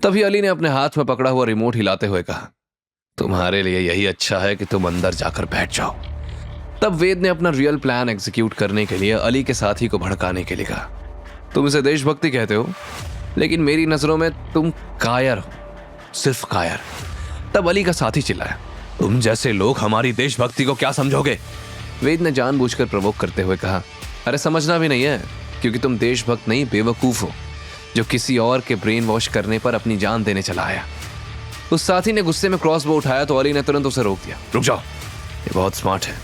तभी अली ने अपने हाथ में पकड़ा हुआ रिमोट हिलाते हुए कहा, तुम्हारे लिए यही अच्छा है कि तुम अंदर जाकर बैठ जाओ। तब वेद ने अपना रियल प्लान एग्जीक्यूट करने के लिए अली के साथी को भड़काने के लिए कहा, तुम इसे देशभक्ति कहते हो, लेकिन मेरी नजरों में तुम कायर हो, सिर्फ कायर। तब अली का साथी चिल्लाया, तुम जैसे लोग हमारी देशभक्ति को क्या समझोगे? वेद ने जानबूझकर प्रवोक करते हुए कहा, अरे समझना भी नहीं है, क्योंकि तुम देशभक्त नहीं बेवकूफ हो, जो किसी और के ब्रेन वॉश करने पर अपनी जान देने चला आया। उस साथी ने गुस्से में क्रॉसबो उठाया तो अली ने तुरंत उसे रोक दिया, रुक जाओ, ये बहुत स्मार्ट है,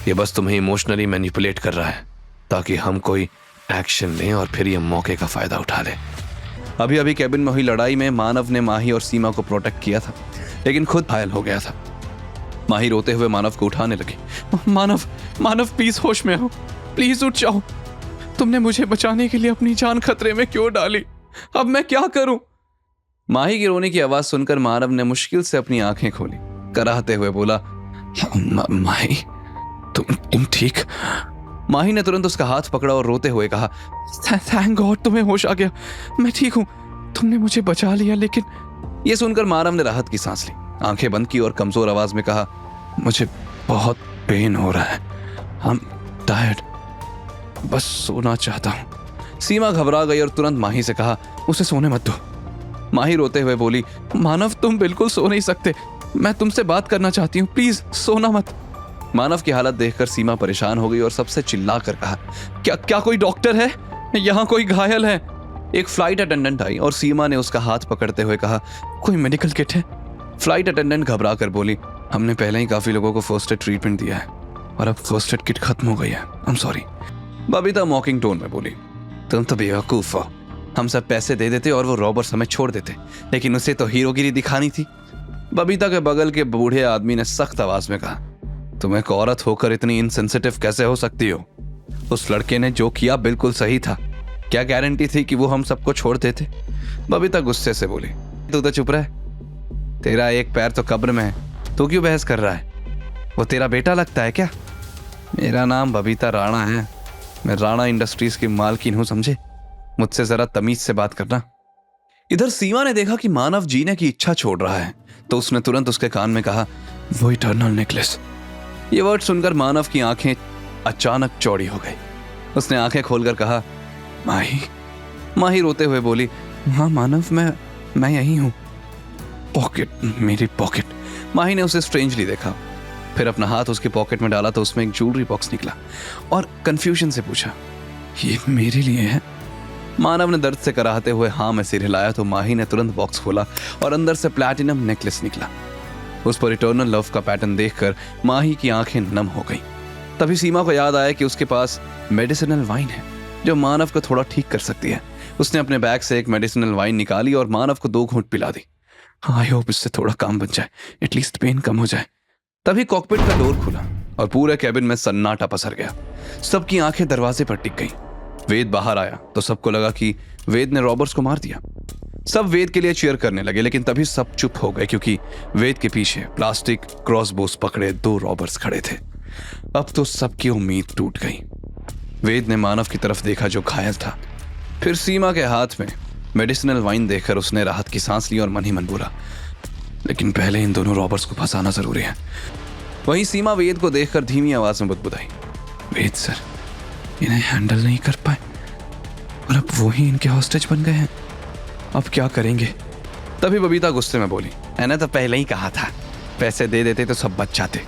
ये बस तुम्हें इमोशनली मैनिपुलेट कर रहा है ताकि हम कोई एक्शन लें और फिर ये मौके का फायदा उठा ले। अभी अभी कैबिन में हुई लड़ाई में मानव ने माही और सीमा को प्रोटेक्ट किया था, लेकिन खुद घायल हो गया था। माही रोते हुए मानव को उठाने लगी, मानव प्लीज होश में आओ, प्लीज उठ जाओ, तुमने मुझे बचाने के लिए अपनी जान खतरे में क्यों डाली, अब मैं क्या करूं? माही की रोने की आवाज सुनकर मानव ने मुश्किल से अपनी आंखें खोली, कराहते हुए बोला, माही तुम ठीक? माही ने तुरंत उसका हाथ पकड़ा और रोते हुए कहा, थैंक गॉड तुम्हें होश आ गया, मैं ठीक हूं, तुमने मुझे बचा लिया। लेकिन यह सुनकर मानव ने राहत की सांस ली, आंखें बंद की और कमजोर आवाज में कहा, मुझे बहुत पेन हो रहा है, आई एम टायर्ड, बस सोना चाहता हूं। सीमा घबरा गई और तुरंत माही से कहा, उसे सोने मत दो। माही रोते हुए बोली, मानव तुम बिल्कुल सो नहीं सकते, मैं तुमसे बात करना चाहती हूँ, प्लीज सोना मत। मानव की हालत देखकर सीमा परेशान हो गई और सबसे चिल्ला कर कहा, क्या कोई डॉक्टर है? यहाँ कोई घायल है? एक फ्लाइट अटेंडेंट आई और सीमा ने उसका हाथ पकड़ते हुए कहा, कोई मेडिकल किट है? फ्लाइट अटेंडेंट घबरा कर बोली, हमने पहले ही काफी लोगों को फर्स्ट एड ट्रीटमेंट दिया है और अब फर्स्ट एड किट खत्म हो गई है, I am sorry. Babita मॉकिंग tone में बोली, तुम तो बेवकूफ हो, हम सब पैसे दे देते और वो रॉबर्स हमें छोड़ देते, लेकिन उसे तो हीरोगिरी दिखानी थी। बबीता के बगल के बूढ़े आदमी ने सख्त आवाज में कहा, तुम एक औरत होकर इतनी इनसेंसिटिव कैसे हो सकती हो? उस लड़के ने जो किया बिल्कुल सही था, क्या गारंटी थी कि वो हम सबको छोड़ देते? बबीता गुस्से से बोली, तू तो चुप रहे, तेरा एक पैर तो कब्र में है, तू क्यों बहस कर रहा है? वो तेरा बेटा लगता है क्या? मेरा नाम बबीता राणा है, मैं राणा इंडस्ट्रीज की मालकिन हूं, समझे? मुझसे जरा तमीज से बात करना। इधर सीमा ने देखा कि मानव जीने की इच्छा छोड़ रहा है, तो उसने तुरंत उसके कान में कहा, वो इटर्नल नेकलेस। ये वर्ड सुनकर मानव की आंखें अचानक चौड़ी हो गई। उसने आंखें खोलकर कहा, माही रोते हुए बोली, हाँ मानव, मैं यही हूं। पॉकेट, मेरी पॉकेट। माही ने उसे स्ट्रेंजली देखा, फिर अपना हाथ उसकी पॉकेट में डाला तो उसमें एक ज्वेलरी बॉक्स निकला और कंफ्यूजन से पूछा, ये मेरे लिए है? मानव ने दर्द से कराहते हुए हाँ में सिर हिलाया तो माही ने तुरंत बॉक्स खोला और अंदर से प्लैटिनम नेकलेस निकला। उस पर इटर्नल लव का पैटर्न देखकर माही की आंखें नम हो गईं। तभी सीमा को याद आया कि उसके पास मेडिसिनल वाइन है जो मानव को थोड़ा ठीक कर सकती है। उसने अपने बैग से एक मेडिसिनल वाइन निकाली और मानव को 2 घूंट पिला दी। आई होप इससे थोड़ा काम बन जाए, एटलीस्ट पेन कम हो जाए। तभी कॉकपिट का डोर खुला और पूरे कैबिन में सन्नाटा पसर गया। सबकी आंखें दरवाजे पर टिक गईं। वेद बाहर आया तो सबको लगा कि वेद ने रॉबर्स को मार दिया। सब वेद के लिए चीयर करने लगे, लेकिन तभी सब चुप हो गए क्योंकि वेद के पीछे प्लास्टिक क्रॉसबोस पकड़े 2 रॉबर्स खड़े थे। अब तो सबकी उम्मीद टूट गई। वेद ने मानव की तरफ देखा जो घायल था, फिर सीमा के हाथ में मेडिसिनल वाइन देखकर उसने राहत की सांस ली और मन ही मन बोला, लेकिन पहले इन दोनों रॉबर्स को फंसाना जरूरी है। वहीं सीमा वेद को देखकर धीमी आवाज में बुदबुदाई, वेद सर इन्हें हैंडल नहीं कर पाए और अब वो ही इनके हॉस्टेज बन गए हैं, अब क्या करेंगे? तभी बबीता गुस्से में बोली, मैंने तो पहले ही कहा था, पैसे दे देते तो सब बच जाते।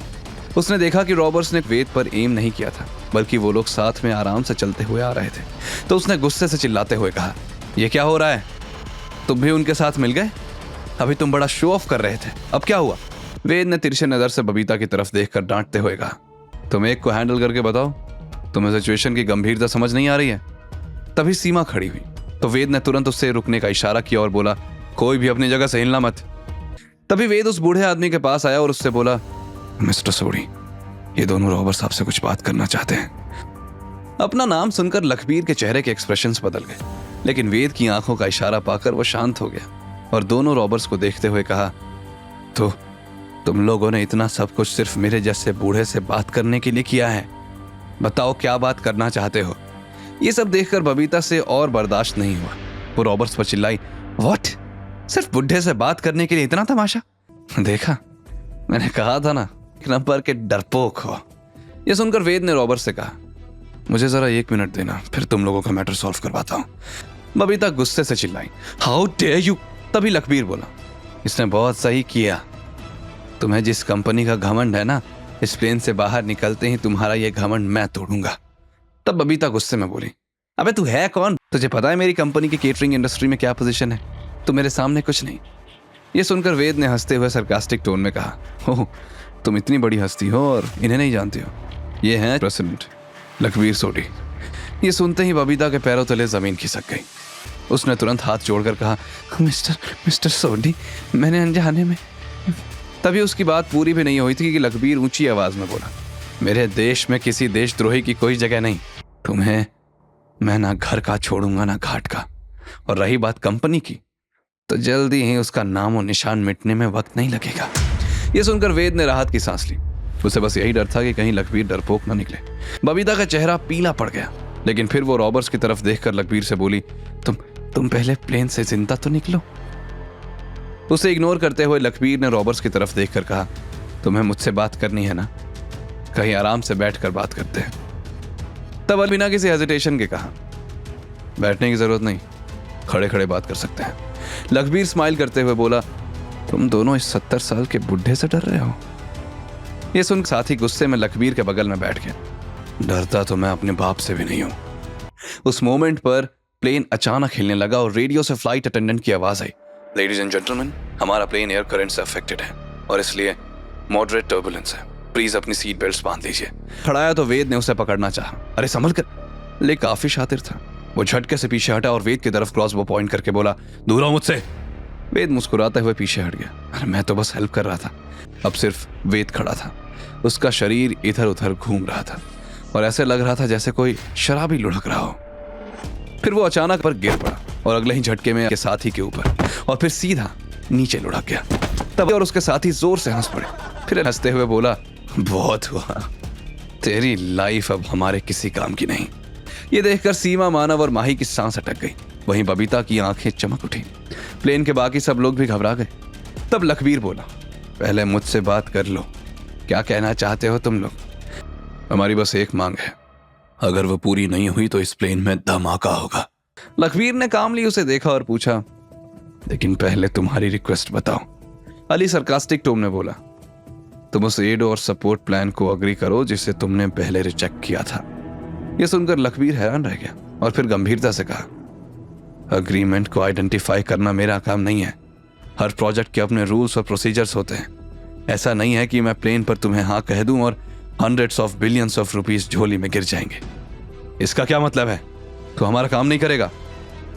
उसने देखा कि रॉबर्स ने वेद पर एम नहीं किया था, बल्कि वो लोग साथ में आराम से चलते हुए आ रहे थे। तो उसने गुस्से से चिल्लाते हुए कहा, ये क्या हो रहा है? तुम भी उनके साथ मिल गए? अभी तुम बड़ा शो ऑफ कर रहे थे, अब क्या हुआ? वेद ने तिरछे नजर से बबीता की तरफ देखकर डांटते हुए कहा, तुम एक को हैंडल करके बताओ, तुम्हें सिचुएशन की गंभीरता समझ नहीं आ रही है? तभी सीमा खड़ी हुई तो वेद ने तुरंत उससे रुकने का इशारा किया और बोला, कोई भी अपनी जगह से हिलना मत। तभी वेद उस बूढ़े आदमी के पास आया और उससे बोला, मिस्टर सोडी, ये दोनों रॉबर्स आपसे कुछ बात करना चाहते हैं। अपना नाम सुनकर लखबीर के चेहरे के एक्सप्रेशंस बदल गए, लेकिन वेद की आंखों का इशारा पाकर वो शांत हो गया और दोनों रॉबर्स को देखते हुए कहा, तो तुम लोगों ने इतना सब कुछ सिर्फ मेरे जैसे बूढ़े से बात करने के लिए किया है? बताओ क्या बात करना चाहते हो? ये सब देखकर बबीता से और बर्दाश्त नहीं हुआ। वो रॉबर्ट्स पर चिल्लाई, व्हाट? सिर्फ बुढ़े से बात करने के लिए इतना तमाशा। देखा, मैंने कहा था ना, एक नंबर के डरपोक हो। यह सुनकर वेद ने रॉबर्ट से कहा, मुझे जरा 1 मिनट देना, फिर तुम लोगों का मैटर सॉल्व करवाता हूं। बबीता गुस्से से चिल्लाई, हाउ डेयर यू। तभी लखबीर बोला, इसने बहुत सही किया। तुम्हें जिस कंपनी का घमंड है ना, इस प्लेन से बाहर निकलते ही तुम्हारा यह घमंड मैं तोड़ूंगा। तब बबीता गुस्से में बोली, अबे तू है कौन? तुझे पता है मेरी कंपनी की केटरिंग इंडस्ट्री में क्या पोजीशन है? तू मेरे सामने कुछ नहीं। यह सुनकर वेद ने हंसते हुए सरकास्टिक टोन में कहा, ओह, तुम इतनी बड़ी हस्ती हो और इन्हें नहीं जानती हो। ये हैं प्रेसिडेंट लखबीर सोडी। ये सुनते ही बबीता के पैरों तले जमीन खिसक गई। उसने तुरंत हाथ जोड़कर कहा, मिस्टर सोडी, मैंने अनजाने में। तभी उसकी बात पूरी भी नहीं हुई थी कि लखबीर ऊंची आवाज में बोला, मेरे देश में किसी देशद्रोही की कोई जगह नहीं। तुम्हें मैं ना घर का छोड़ूंगा ना घाट का। और रही बात कंपनी की, तो जल्दी ही उसका नाम और निशान मिटने में वक्त नहीं लगेगा। यह सुनकर वेद ने राहत की सांस ली। उसे बस यही डर था कि कहीं लखबीर डरपोक न निकले। बबीता का चेहरा पीला पड़ गया, लेकिन फिर वो रॉबर्ट्स की तरफ देखकर लखबीर से बोली, तुम पहले प्लेन से जिंदा तो निकलो। उसे इग्नोर करते हुए लखबीर ने रॉबर्ट्स की तरफ देखकर कहा, तुम्हें मुझसे बात करनी है ना? कहीं आराम से बैठकर बात करते हैं। तब बिना किसी हेजिटेशन के कहा, बैठने की जरूरत नहीं, खड़े खड़े बात कर सकते हैं। लखबीर स्माइल करते हुए बोला, तुम दोनों इस 70 साल के बुढ़े से डर रहे हो? यह सुन साथी गुस्से में लखबीर के बगल में बैठ गया। डरता तो मैं अपने बाप से भी नहीं हूं। उस मोमेंट पर प्लेन अचानक हिलने लगा और रेडियो से फ्लाइट अटेंडेंट की आवाज आई, लेडीज एंड जेंटलमैन, हमारा प्लेन एयर करंट से अफेक्टेड है और इसलिए मॉडरेट टर्बुलेंस है। प्लीज अपनी सीट बेल्ट बांध लीजिए। खड़ाया तो वेद ने उसे पकड़ना चाहा। अरे संभल कर। ले काफी शातिर था। वो झटके से पीछे हटा और वेद की तरफ क्रॉसबो पॉइंट करके बोला, दूर हो मुझसे। वेद मुस्कुराते हुए पीछे हट गया। अरे मैं तो बस हेल्प कर रहा था। अब सिर्फ वेद खड़ा था। उसका शरीर इधर उधर घूम रहा था और ऐसे लग रहा था जैसे कोई शराबी लुढ़क रहा हो। फिर वो अचानक पर गिर पड़ा और अगले ही झटके में साथी के ऊपर और फिर सीधा नीचे लुढ़क गया। तब और उसके साथी जोर से हंस पड़े। फिर हंसते हुए बोला, बहुत हुआ, तेरी लाइफ अब हमारे किसी काम की नहीं। ये देखकर सीमा, मानव और माही की सांस अटक गई। वहीं बबीता की आंखें चमक उठी। प्लेन के बाकी सब लोग भी घबरा गए। तब लखबीर बोला, पहले मुझसे बात कर लो, क्या कहना चाहते हो तुम लोग? हमारी बस एक मांग है, अगर वो पूरी नहीं हुई तो इस प्लेन में धमाका होगा। लखबीर ने कामली उसे देखा और पूछा, लेकिन पहले तुम्हारी रिक्वेस्ट बताओ। अली सरकास्टिक टोन में बोला, तुम उस एड और सपोर्ट प्लान को अग्री करो जिसे तुमने पहले रिजेक्ट किया था। यह सुनकर लखबीर हैरान रह गया और फिर गंभीरता से कहा, अग्रीमेंट को आइडेंटिफाई करना मेरा काम नहीं है। हर प्रोजेक्ट के अपने रूल्स और प्रोसीजर्स होते हैं। ऐसा नहीं है कि मैं प्लेन पर तुम्हें हाँ कह दूं और hundreds of billions of rupees झोली में गिर जाएंगे। इसका क्या मतलब है? तो हमारा काम नहीं करेगा?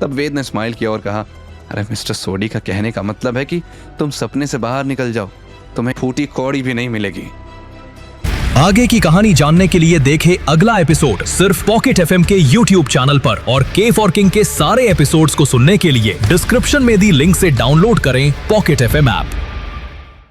तब वेद ने स्माइल किया और कहा, अरे मिस्टर सोडी का कहने का मतलब है कि तुम सपने से बाहर निकल जाओ, तुम्हें फूटी कौड़ी भी नहीं मिलेगी। आगे की कहानी जानने के लिए देखें अगला एपिसोड सिर्फ पॉकेट एफएम के YouTube चैनल पर और के फॉर किंग के सारे एपिसोड्स को सुनने के लिए डिस्क्रिप्शन में दी लिंक से डाउनलोड करें पॉकेट एफएम ऐप।